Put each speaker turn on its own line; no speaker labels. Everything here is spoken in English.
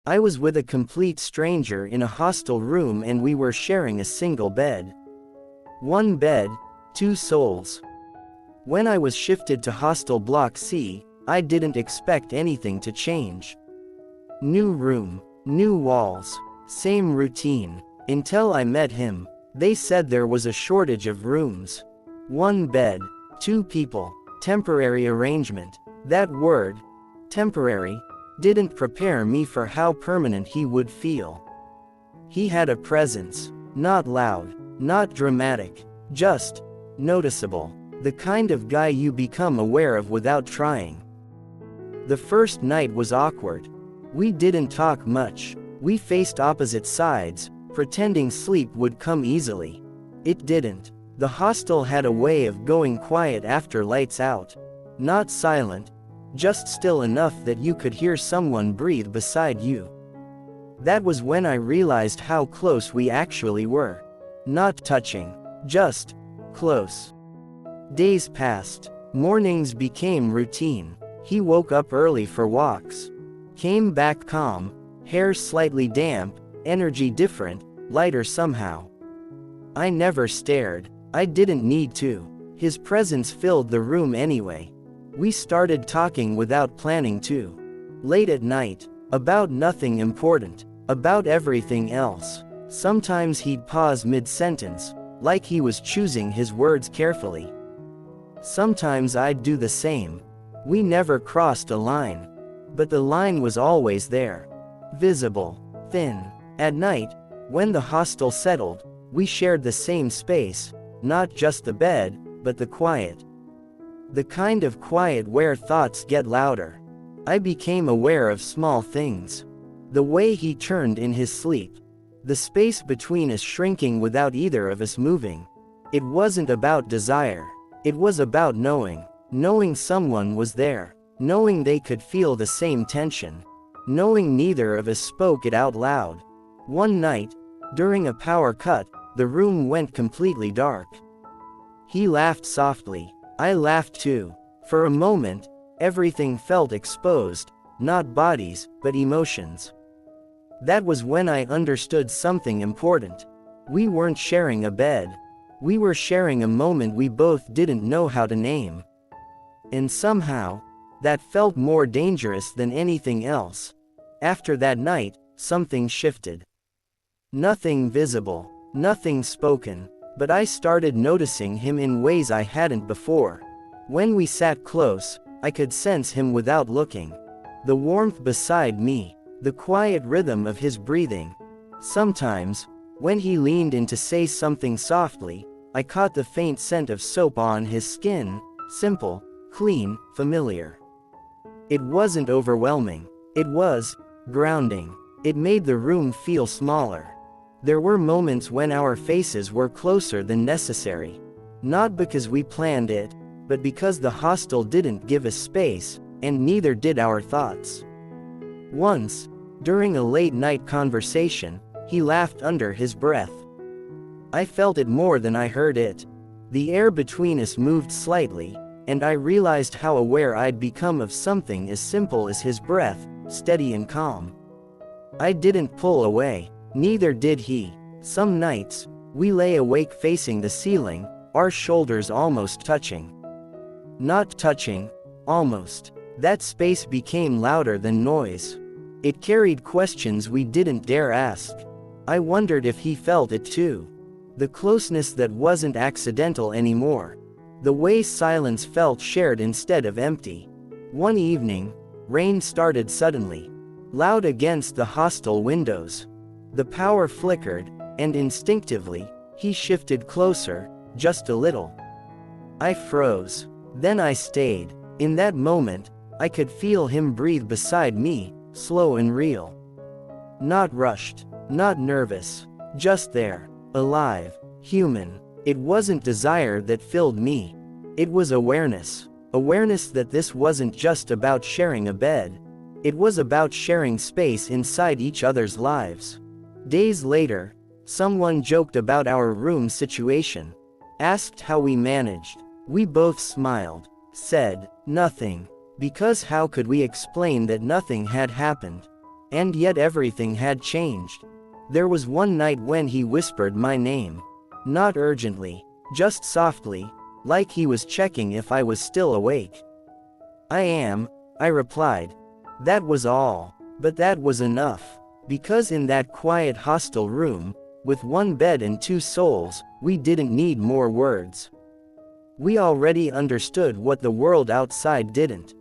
I was with a complete stranger in a hostel room and we were sharing a single bed. One bed, two souls. When I was shifted to hostel block C, I didn't expect anything to change. New room, new walls, same routine. Until I met him. They said there was a shortage of rooms. One bed, two people, temporary arrangement. That word, temporary, didn't prepare me for how permanent he would feel. He had a presence, not loud, not dramatic, just noticeable. The kind of guy you become aware of without trying. The first night was awkward. We didn't talk much. We faced opposite sides, pretending sleep would come easily. It didn't. The hostel had a way of going quiet after lights out. Not silent, just still enough that you could hear someone breathe beside you. That was when I realized how close we actually were. Not touching, just close. Days passed. Mornings became routine. He woke up early for walks. Came back calm, hair slightly damp, energy different, lighter somehow. I never stared. I didn't need to. His presence filled the room anyway. We started talking without planning to. Late at night, about nothing important, about everything else. Sometimes he'd pause mid-sentence, like he was choosing his words carefully. Sometimes I'd do the same. We never crossed a line. But the line was always there. Visible, thin. At night, when the hostel settled, we shared the same space, not just the bed, but the quiet. The kind of quiet where thoughts get louder. I became aware of small things. The way he turned in his sleep. The space between us shrinking without either of us moving. It wasn't about desire. It was about knowing. Knowing someone was there. Knowing they could feel the same tension. Knowing neither of us spoke it out loud. One night, during a power cut, the room went completely dark. He laughed softly. I laughed too. For a moment, everything felt exposed, not bodies, but emotions. That was when I understood something important. We weren't sharing a bed. We were sharing a moment we both didn't know how to name. And somehow, that felt more dangerous than anything else. After that night, something shifted. Nothing visible, nothing spoken, but I started noticing him in ways I hadn't before. When we sat close, I could sense him without looking. The warmth beside me, the quiet rhythm of his breathing. Sometimes, when he leaned in to say something softly, I caught the faint scent of soap on his skin, simple, clean, familiar. It wasn't overwhelming. It was grounding. It made the room feel smaller. There were moments when our faces were closer than necessary. Not because we planned it, but because the hostel didn't give us space, and neither did our thoughts. Once, during a late-night conversation, he laughed under his breath. I felt it more than I heard it. The air between us moved slightly, and I realized how aware I'd become of something as simple as his breath, steady and calm. I didn't pull away. Neither did he. Some nights, we lay awake facing the ceiling, our shoulders almost touching. Not touching, almost. That space became louder than noise. It carried questions we didn't dare ask. I wondered if he felt it too. The closeness that wasn't accidental anymore. The way silence felt shared instead of empty. One evening, rain started suddenly. Loud against the hostel windows. The power flickered, and instinctively, he shifted closer, just a little. I froze. Then I stayed. In that moment, I could feel him breathe beside me, slow and real. Not rushed, not nervous, just there, alive, human. It wasn't desire that filled me. It was awareness. Awareness that this wasn't just about sharing a bed. It was about sharing space inside each other's lives. Days later, someone joked about our room situation. Asked how we managed. We both smiled. Said, nothing. Because how could we explain that nothing had happened? And yet everything had changed. There was one night when he whispered my name. Not urgently, just softly, like he was checking if I was still awake. "I am," I replied. That was all. But that was enough. Because in that quiet hostel room, with one bed and two souls, we didn't need more words. We already understood what the world outside didn't.